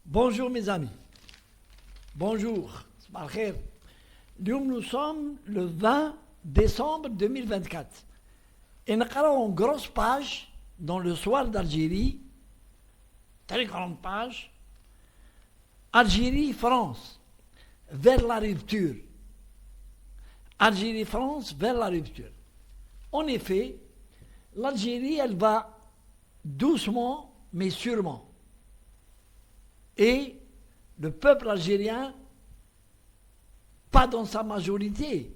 Bonjour mes amis. Bonjour. Nous sommes le 20 décembre 2024. Et nous avons une grosse page dans le soir d'Algérie, très grande page, Algérie-France, vers la rupture. Algérie-France, vers la rupture. En effet, l'Algérie, elle va doucement, mais sûrement. Et le peuple algérien, pas dans sa majorité,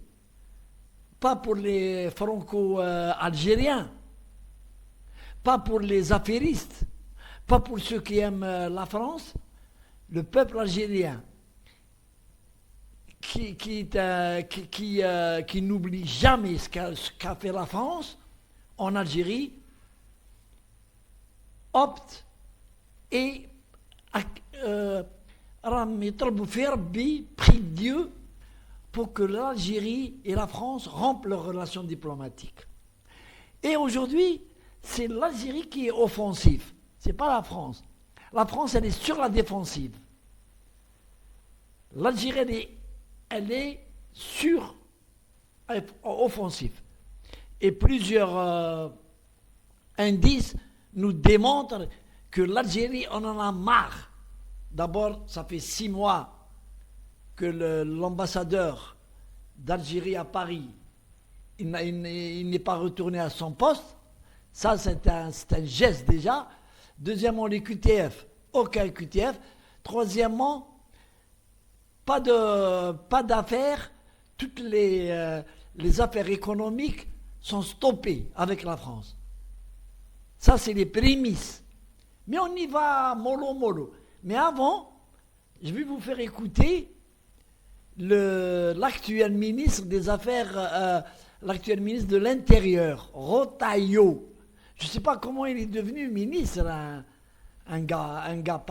pas pour les franco-algériens, pas pour les affairistes, pas pour ceux qui aiment la France, le peuple algérien qui n'oublie jamais ce qu'a fait la France en Algérie, opte et prie Dieu pour que l'Algérie et la France rompent leurs relations diplomatiques. Et aujourd'hui, c'est l'Algérie qui est offensive, c'est pas la France. La France, elle est sur la défensive. L'Algérie, elle est sur offensive. Et plusieurs indices nous démontrent que l'Algérie, on en a marre. D'abord, ça fait 6 mois que l'ambassadeur d'Algérie à Paris, il n'est pas retourné à son poste. Ça, c'est un geste déjà. Deuxièmement, les QTF, aucun QTF. Troisièmement, pas d'affaires. Toutes les affaires économiques sont stoppées avec la France. Ça, c'est les prémices. Mais on y va mollo mollo. Mais avant, je vais vous faire écouter l'actuel ministre des Affaires, l'actuel ministre de l'Intérieur, Retailleau. Je ne sais pas comment il est devenu ministre, un gars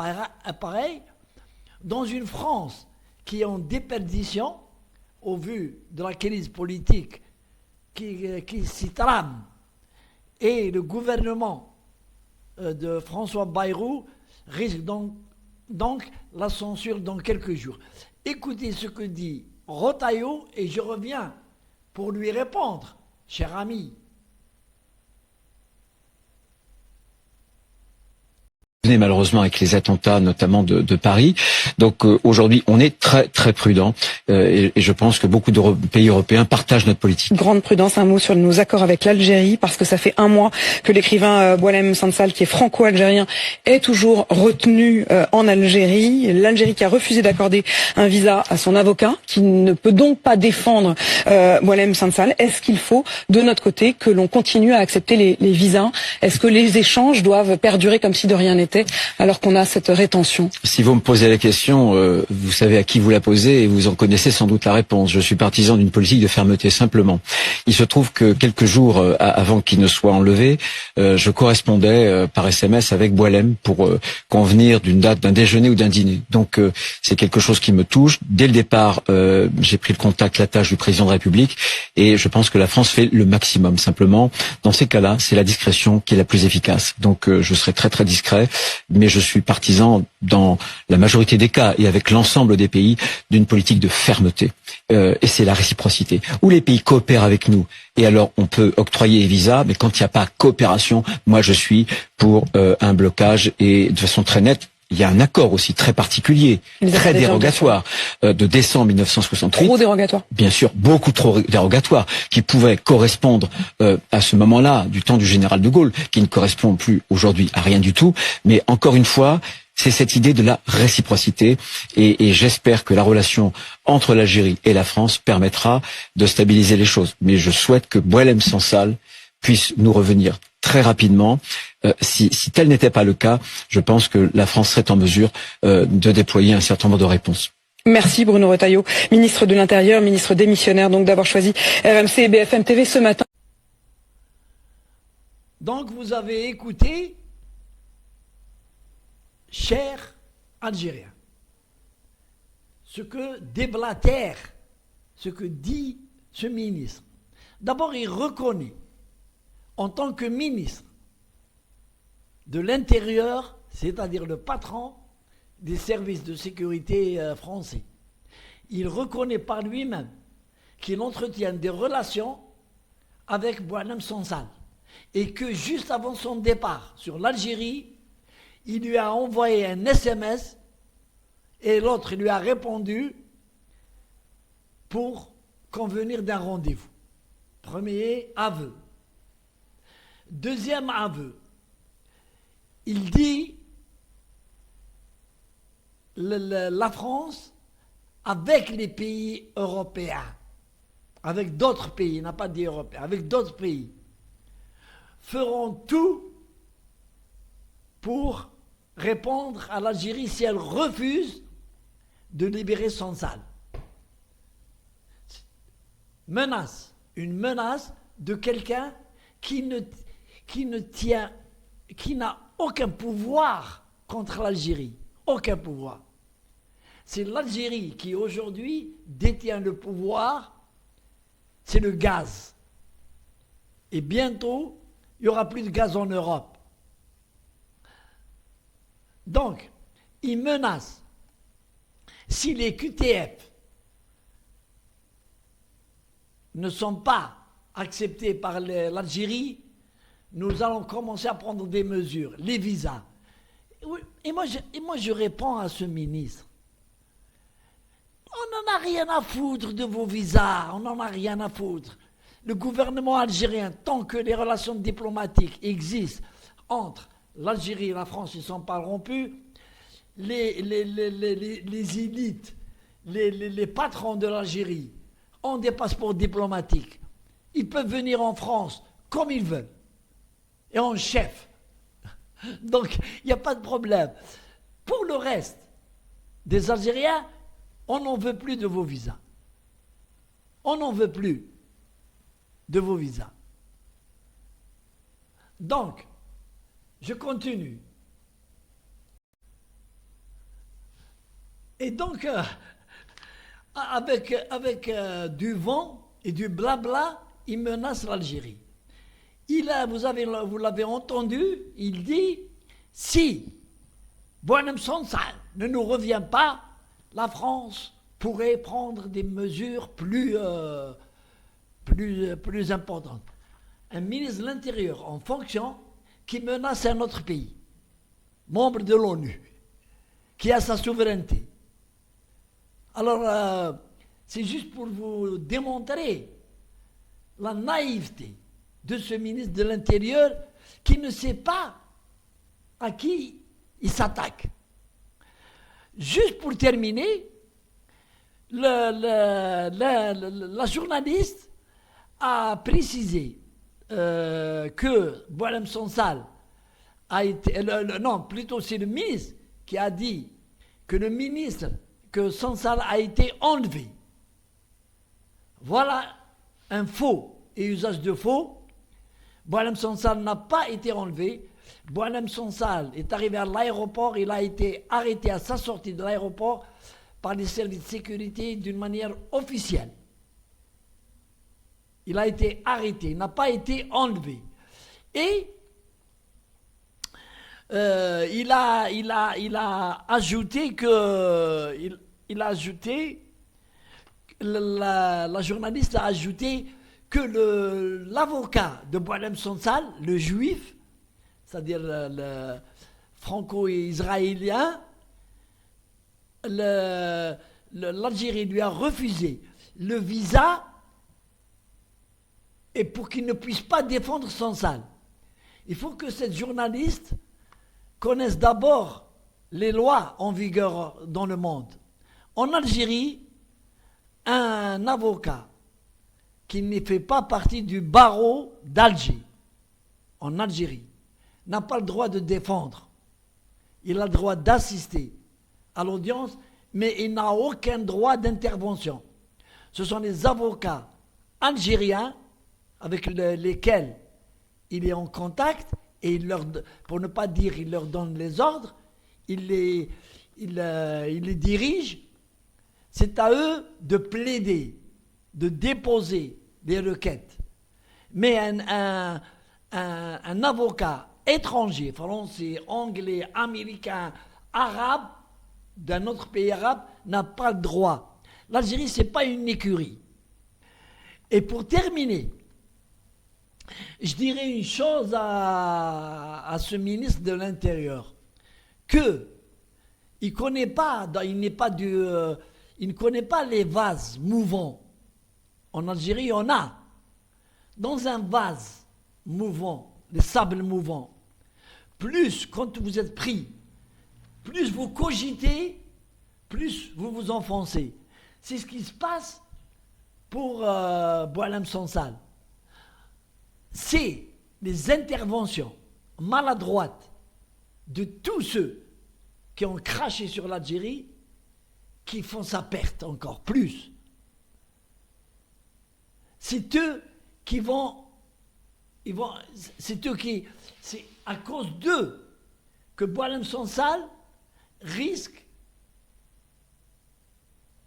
pareil, dans une France qui est en déperdition, au vu de la crise politique qui s'y trame, et le gouvernement de François Bayrou risque donc la censure dans quelques jours. Écoutez ce que dit Retailleau et je reviens pour lui répondre, cher ami. Malheureusement avec les attentats notamment de Paris. Donc aujourd'hui on est très très prudent et je pense que beaucoup de pays européens partagent notre politique. Grande prudence, un mot sur nos accords avec l'Algérie parce que ça fait 1 mois que l'écrivain Boualem Sansal, qui est franco-algérien, est toujours retenu en Algérie. L'Algérie qui a refusé d'accorder un visa à son avocat, qui ne peut donc pas défendre Boualem Sansal. Est-ce qu'il faut de notre côté que l'on continue à accepter les visas? Est-ce que les échanges doivent perdurer comme si de rien n'était alors qu'on a cette rétention? Si vous me posez la question, vous savez à qui vous la posez et vous en connaissez sans doute la réponse. Je suis partisan d'une politique de fermeté, simplement. Il se trouve que quelques jours avant qu'il ne soit enlevé, je correspondais par SMS avec Boualem pour convenir d'une date d'un déjeuner ou d'un dîner. Donc c'est quelque chose qui me touche. Dès le départ, j'ai pris le contact, la tâche du président de la République et je pense que la France fait le maximum. Simplement, dans ces cas-là, c'est la discrétion qui est la plus efficace. Donc je serai très très discret. Mais je suis partisan, dans la majorité des cas et avec l'ensemble des pays, d'une politique de fermeté. Et c'est la réciprocité. Où les pays coopèrent avec nous, et alors on peut octroyer les visas, mais quand il n'y a pas coopération, moi je suis pour un blocage, et de façon très nette. Il y a un accord aussi très particulier, très dérogatoire, de décembre 1968. Trop dérogatoire. Bien sûr, beaucoup trop dérogatoire, qui pouvait correspondre à ce moment-là, du temps du général de Gaulle, qui ne correspond plus aujourd'hui à rien du tout. Mais encore une fois, c'est cette idée de la réciprocité. Et j'espère que la relation entre l'Algérie et la France permettra de stabiliser les choses. Mais je souhaite que Boualem Sansal puisse nous revenir très rapidement. Si tel n'était pas le cas, je pense que la France serait en mesure de déployer un certain nombre de réponses. Merci Bruno Retailleau, ministre de l'Intérieur, ministre démissionnaire, donc d'avoir choisi RMC et BFM TV ce matin. Donc vous avez écouté, chers Algériens, ce que déblatère, ce que dit ce ministre. D'abord, il reconnaît en tant que ministre de l'Intérieur, c'est-à-dire le patron, des services de sécurité français. Il reconnaît par lui-même qu'il entretient des relations avec Boualem Sansal et que juste avant son départ sur l'Algérie, il lui a envoyé un SMS et l'autre lui a répondu pour convenir d'un rendez-vous. Premier aveu. Deuxième aveu, il dit la France, avec les pays européens, avec d'autres pays, il n'a pas dit européens, avec d'autres pays, feront tout pour répondre à l'Algérie si elle refuse de libérer Sansal. Menace, une menace de quelqu'un qui n'a aucun pouvoir contre l'Algérie, aucun pouvoir. C'est l'Algérie qui aujourd'hui détient le pouvoir, c'est le gaz. Et bientôt, il n'y aura plus de gaz en Europe. Donc, il menace, si les QTF ne sont pas acceptés par l'Algérie, nous allons commencer à prendre des mesures, les visas. Et moi, je réponds à ce ministre. On n'en a rien à foutre de vos visas, on n'en a rien à foutre. Le gouvernement algérien, tant que les relations diplomatiques existent entre l'Algérie et la France, ils ne sont pas rompus, les élites, les patrons de l'Algérie ont des passeports diplomatiques. Ils peuvent venir en France comme ils veulent. Et en chef. Donc, il n'y a pas de problème. Pour le reste des Algériens, on n'en veut plus de vos visas. On n'en veut plus de vos visas. Donc, je continue. Et donc, avec du vent et du blabla, il menace l'Algérie. Vous l'avez entendu, il dit, si Boualem Sansal ne nous revient pas, la France pourrait prendre des mesures plus importantes. Un ministre de l'Intérieur en fonction qui menace un autre pays, membre de l'ONU, qui a sa souveraineté. Alors, c'est juste pour vous démontrer la naïveté de ce ministre de l'Intérieur qui ne sait pas à qui il s'attaque. Juste pour terminer, la journaliste a précisé que Boualem Sansal a été... non, plutôt c'est le ministre qui a dit que Sansal a été enlevé. Voilà un faux et usage de faux. Boualem Sansal n'a pas été enlevé. Boualem Sansal est arrivé à l'aéroport, il a été arrêté à sa sortie de l'aéroport par les services de sécurité d'une manière officielle. Il a été arrêté, il n'a pas été enlevé. Et il a ajouté que la journaliste a ajouté que l'avocat de Boualem Sansal, le juif, c'est-à-dire le franco-israélien, l'Algérie lui a refusé le visa et pour qu'il ne puisse pas défendre Sansal. Il faut que cette journaliste connaisse d'abord les lois en vigueur dans le monde. En Algérie, un avocat qui ne fait pas partie du barreau d'Alger, en Algérie, n'a pas le droit de défendre. Il a le droit d'assister à l'audience, mais il n'a aucun droit d'intervention. Ce sont les avocats algériens avec lesquels il est en contact et pour ne pas dire il leur donne les ordres, il les dirige. C'est à eux de plaider, de déposer des requêtes. Mais un avocat étranger, français, anglais, américain, arabe, d'un autre pays arabe n'a pas le droit. L'Algérie, ce n'est pas une écurie. Et pour terminer, je dirais une chose à ce ministre de l'Intérieur, que il ne connaît pas les vases mouvants. En Algérie, on a dans un vase mouvant, les sables mouvants. Plus, quand vous êtes pris, plus vous cogitez, plus vous vous enfoncez. C'est ce qui se passe pour Boualem Sansal. C'est les interventions maladroites de tous ceux qui ont craché sur l'Algérie qui font sa perte encore plus. C'est eux qui c'est à cause d'eux que Boualem Sansal risque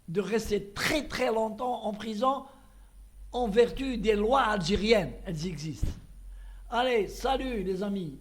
de rester très très longtemps en prison en vertu des lois algériennes. Elles existent. Allez, salut les amis.